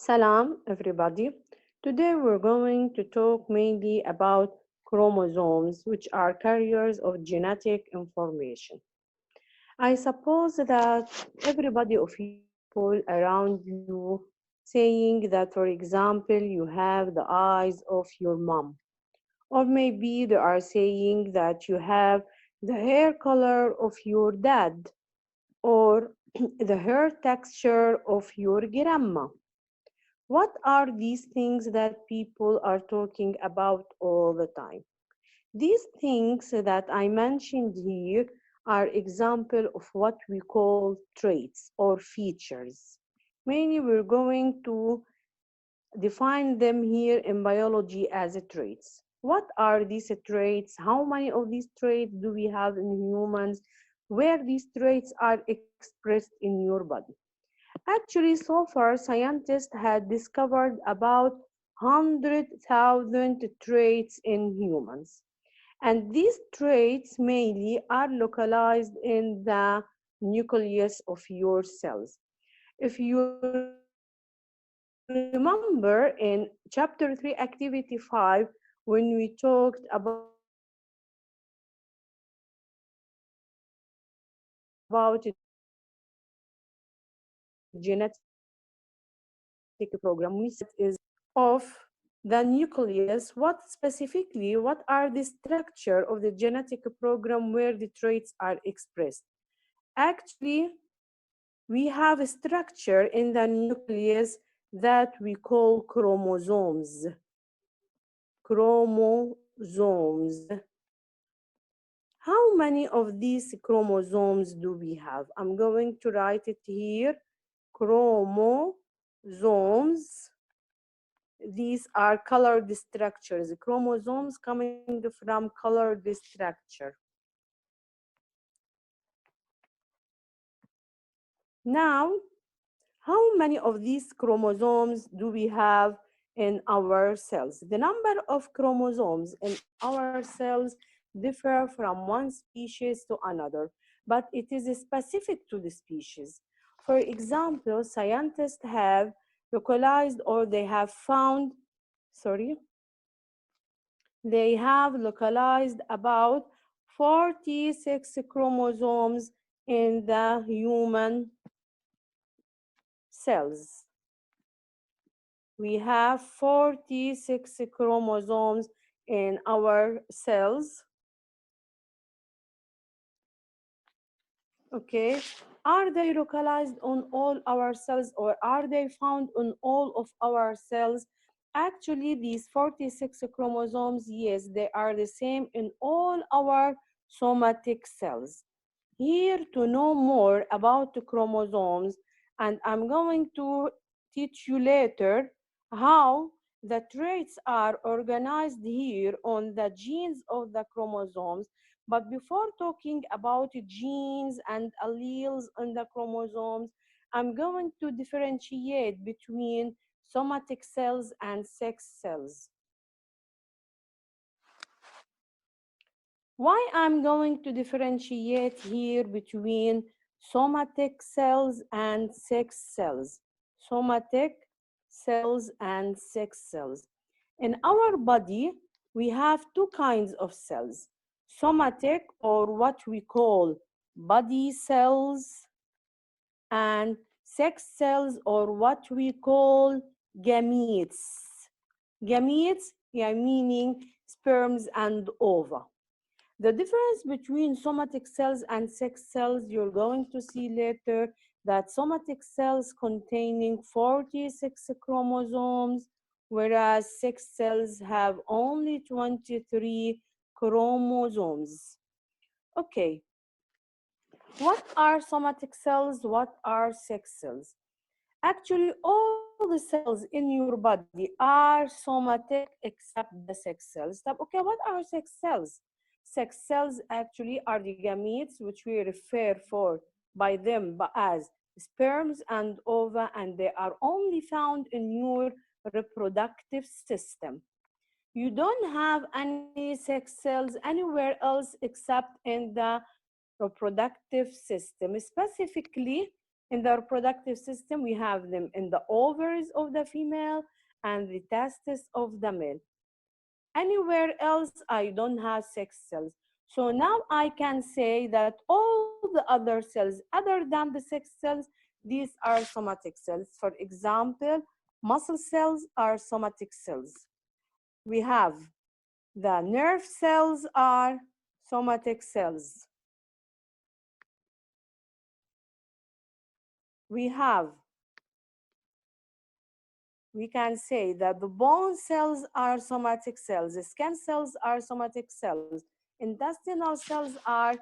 Salam, everybody. Today we're going to talk mainly about chromosomes, which are carriers of genetic information. I suppose that everybody of you people around you saying that, for example, you have the eyes of your mom, or maybe they are saying that you have the hair color of your dad, or the hair texture of your grandma. What are these things that people are talking about all the time? These things that I mentioned here are example of what we call traits or features. Mainly we're going to define them here in biology as traits. What are these traits? How many of these traits do we have in humans? Where these traits are expressed in your body? Actually, so far, scientists had discovered about 100,000 traits in humans. And these traits mainly are localized in the nucleus of your cells. If you remember in chapter 3, activity 5, when we talked about genetic program, we said of the nucleus, what specifically, what are the structure of the genetic program where the traits are expressed? Actually, we have a structure in the nucleus that we call chromosomes. Chromosomes. How many of these chromosomes do we have? I'm going to write it here. Chromosomes. These are colored structures. Chromosomes coming from colored structure. Now, how many of these chromosomes do we have in our cells? The number of chromosomes in our cells differ from one species to another, but it is specific to the species. For example, scientists have localized or they have found, sorry, they have localized about 46 chromosomes in the human cells. We have 46 chromosomes in our cells. Okay, are they localized on all our cells or are they found on all of our cells? Actually, these 46 chromosomes, yes, they are the same in all our somatic cells. Here to know more about the chromosomes, and I'm going to teach you later how the traits are organized here on the genes of the chromosomes. But before talking about genes and alleles on the chromosomes, I'm going to differentiate between somatic cells and sex cells. Why I'm going to differentiate here between somatic cells and sex cells? Somatic cells and sex cells. In our body, we have two kinds of cells. Somatic, or what we call body cells, and sex cells, or what we call gametes. Gametes, yeah, meaning sperms and ova. The difference between somatic cells and sex cells, you're going to see later that somatic cells containing 46 chromosomes, whereas sex cells have only 23 chromosomes. Okay, what are somatic cells? What are sex cells? Actually, all the cells in your body are somatic except the sex cells. Okay, what are sex cells? Sex cells actually are the gametes, which we refer for by them as sperms and ova, and they are only found in your reproductive system. You don't have any sex cells anywhere else except in the reproductive system, specifically In the reproductive system, we have them in the ovaries of the female and the testes of the male. Anywhere else, I don't have sex cells. So now I can say that all the other cells, other than the sex cells, these are somatic cells. For example, muscle cells are somatic cells. We have the nerve cells are somatic cells. We have, we can say that the bone cells are somatic cells, the skin cells are somatic cells, intestinal cells are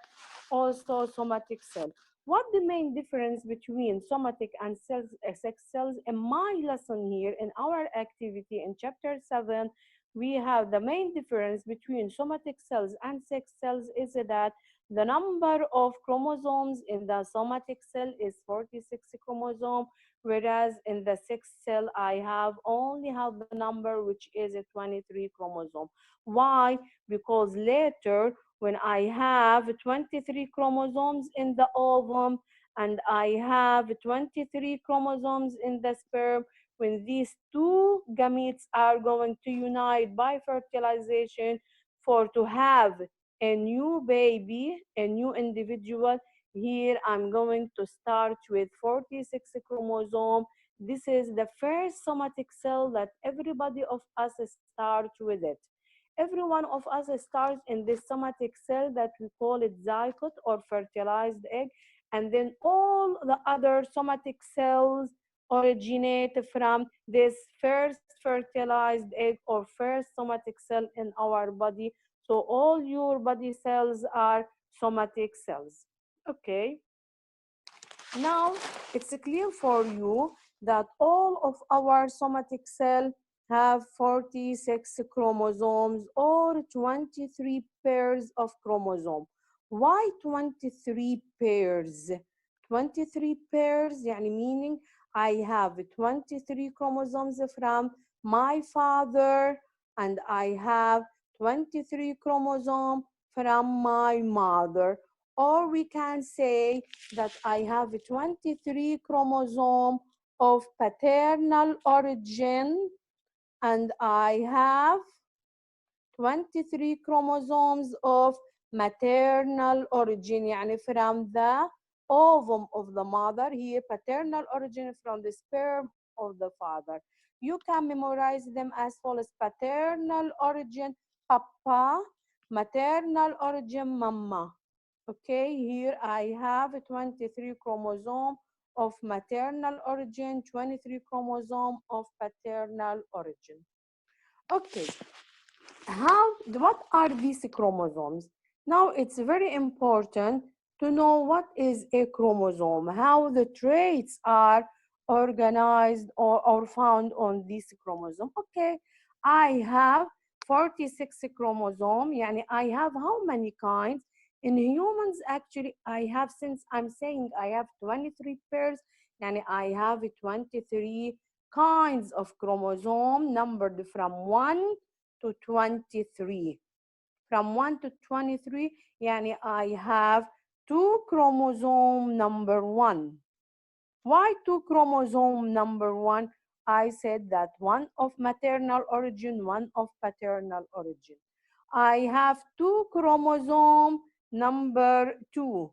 also somatic cells. What the main difference between somatic and sex cells? In my lesson here, in our activity in chapter 7, we have the main difference between somatic cells and sex cells is that the number of chromosomes in the somatic cell is 46 chromosomes, whereas in the sixth cell I have only have the number which is a 23 chromosome. Why? Because later when I have 23 chromosomes in the ovum and I have 23 chromosomes in the sperm, when these two gametes are going to unite by fertilization for to have a new baby, a new individual, here I'm going to start with 46 chromosome. This is the first somatic cell that everybody of us start with it. Every one of us starts in this somatic cell that we call it zygote or fertilized egg, and then all the other somatic cells originate from this first fertilized egg or first somatic cell in our body. So all your body cells are somatic cells. Okay, now it's clear for you that all of our somatic cells have 46 chromosomes or 23 pairs of chromosomes. Why 23 pairs? 23 pairs, يعني meaning I have 23 chromosomes from my father and I have 23 chromosomes from my mother. Or we can say that I have 23 chromosomes of paternal origin and I have 23 chromosomes of maternal origin, يعني from the ovum of the mother, here paternal origin from the sperm of the father. You can memorize them as follows: paternal origin, papa, maternal origin, mama. Okay, here I have 23 chromosome of maternal origin, 23 chromosome of paternal origin. Okay, what are these chromosomes? Now it's very important to know what is a chromosome, how the traits are organized or found on this chromosome. Okay, I have 46 chromosome, yani I have how many kinds? In humans, actually, I have, since I'm saying I have 23 pairs, yani I have 23 kinds of chromosome numbered from 1 to 23. From 1 to 23, yani I have two chromosome number 1. Why two chromosome number 1? I said that one of maternal origin, one of paternal origin. I have two chromosome number 2.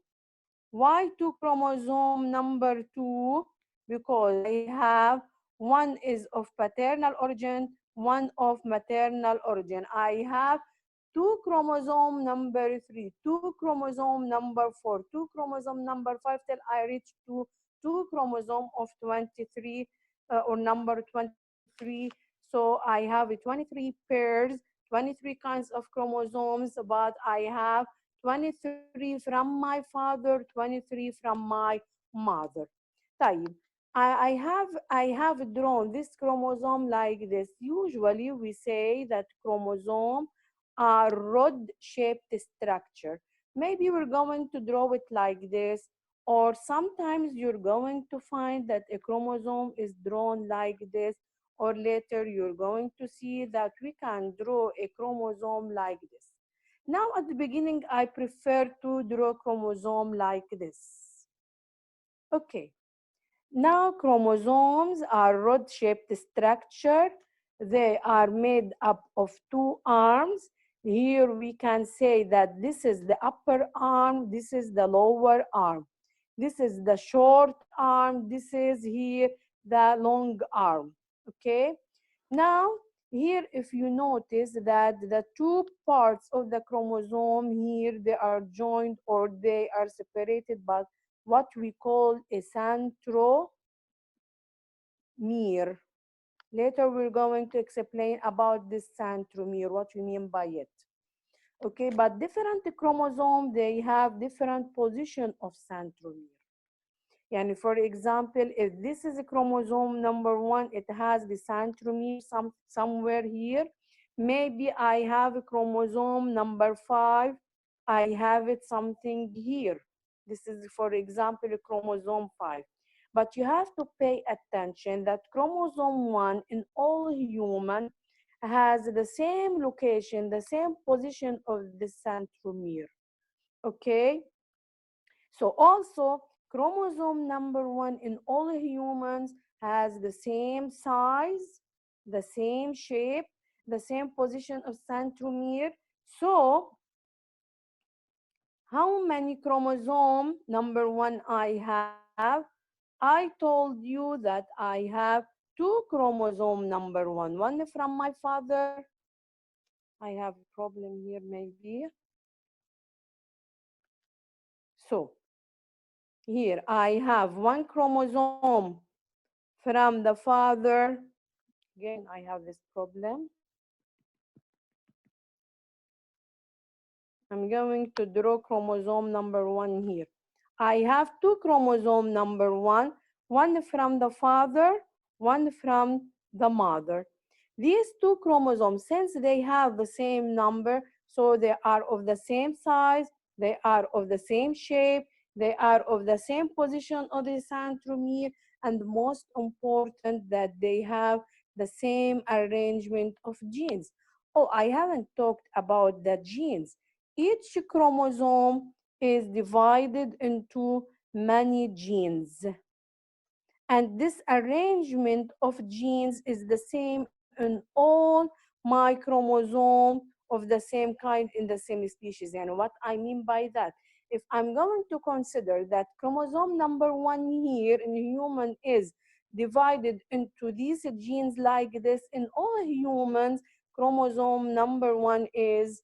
Why two chromosome number 2? Because I have one is of paternal origin, one of maternal origin. I have two chromosome number 3, two chromosome number 4, two chromosome number 5 till I reach to two chromosome of 23 or number 23. So I have 23 pairs, 23 kinds of chromosomes, but I have 23 from my father, 23 from my mother. طيب, I have drawn this chromosome like this. Usually we say that chromosome are rod-shaped structure. Maybe we're going to draw it like this, or sometimes you're going to find that a chromosome is drawn like this, or later you're going to see that we can draw a chromosome like this. Now at the beginning, I prefer to draw chromosome like this. Okay, Now, chromosomes are rod-shaped structure. They are made up of two arms. Here we can say that this is the upper arm, this is the lower arm. This is the short arm, this is here the long arm. Okay? Now, here if you notice that the two parts of the chromosome here, they are joined or they are separated by what we call a centromere. Later we're going to explain about this centromere, what we mean by it. Okay, but different chromosomes, they have different position of centromere. Yani for example, if this is a chromosome number 1, it has the centromere somewhere here. Maybe I have a chromosome number 5, I have it something here. This is, for example, a chromosome 5. But you have to pay attention that chromosome 1 in all human has the same location, the same position of the centromere. Okay? So also chromosome number 1 in all humans has the same size, the same shape, the same position of centromere. So how many chromosome number 1 I have? I told you that I have two chromosome number 1. One from my father. I have a problem here maybe. So here I have one chromosome from the father. Again, I have this problem. I'm going to draw chromosome number 1 here. I have two chromosome number 1, one from the father, one from the mother. These two chromosomes, since they have the same number, so they are of the same size, they are of the same shape, they are of the same position of the centromere, and most important that they have the same arrangement of genes. Oh, I haven't talked about the genes. Each chromosome is divided into many genes. And this arrangement of genes is the same in all my chromosomes of the same kind in the same species. And what I mean by that, if I'm going to consider that chromosome number 1 here in human is divided into these genes like this, in all humans, chromosome number 1 is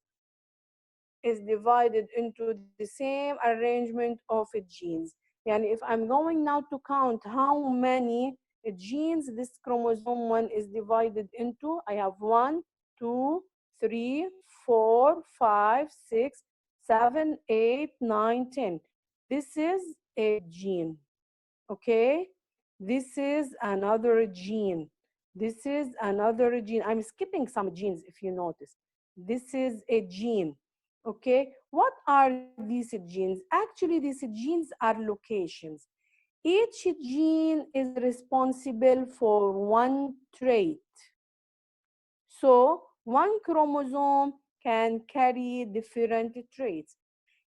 divided into the same arrangement of genes. And if I'm going now to count how many genes this chromosome 1 is divided into, I have 1, 2, 3, 4, 5, 6, 7, 8, 9, 10. This is a gene. Okay, this is another gene. This is another gene. I'm skipping some genes if you notice. This is a gene. Okay, what are these genes? Actually, these genes are locations. Each gene is responsible for one trait. So one chromosome can carry different traits.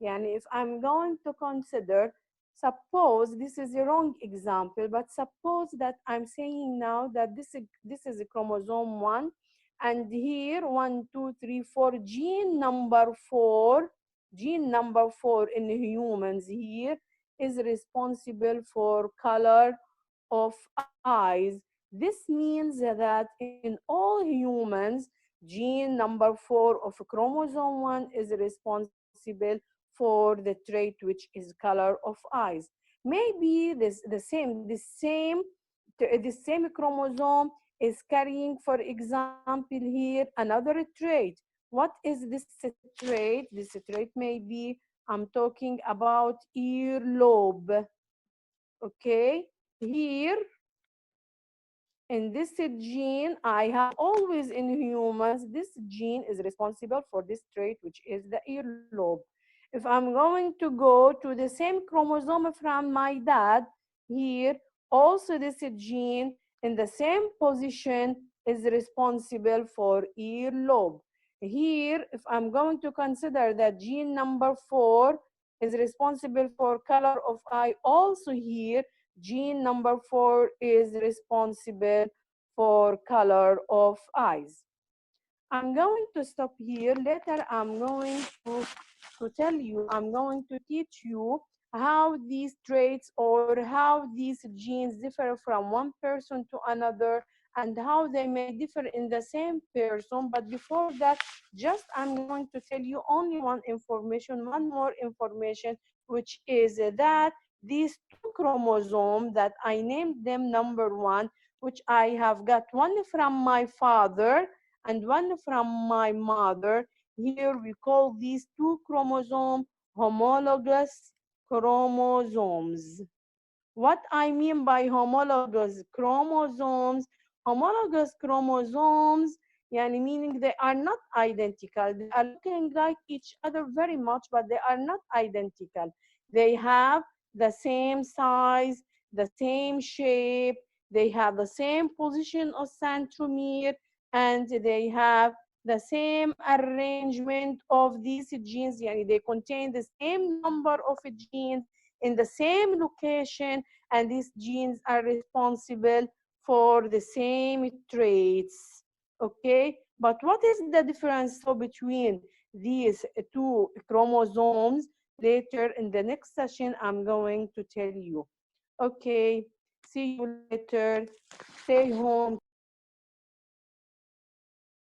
Yani if I'm going to consider, suppose this is a wrong example, but suppose that I'm saying now that this is a chromosome 1, and here 1, 2, 3, 4, gene number 4 in humans here is responsible for color of eyes. This means that in all humans, gene number 4 of chromosome 1 is responsible for the trait which is color of eyes. Maybe the same chromosome is carrying, for example, here another trait. What is this trait? This trait may be, I'm talking about earlobe. Okay, here in this gene, I have always in humans, this gene is responsible for this trait, which is the earlobe. If I'm going to go to the same chromosome from my dad, here, also this gene in the same position is responsible for earlobe. Here, if I'm going to consider that gene number 4 is responsible for color of eye, also here, Gene number 4 is responsible for color of eyes. I'm going to stop here. Later, I'm going to tell you, I'm going to teach you how these traits or how these genes differ from one person to another and how they may differ in the same person. But before that, just I'm going to tell you only one more information, which is that these two chromosomes that I named them number 1, which I have got one from my father and one from my mother. Here we call these two chromosomes homologous chromosomes. What I mean by homologous chromosomes, yani meaning they are not identical. They are looking like each other very much, but they are not identical. They have the same size, the same shape, they have the same position of centromere, and they have the same arrangement of these genes. Yani they contain the same number of genes in the same location, and these genes are responsible for the same traits. Okay, but what is the difference so between these two chromosomes? Later in the next session, I'm going to tell you. Okay, see you later. Stay home.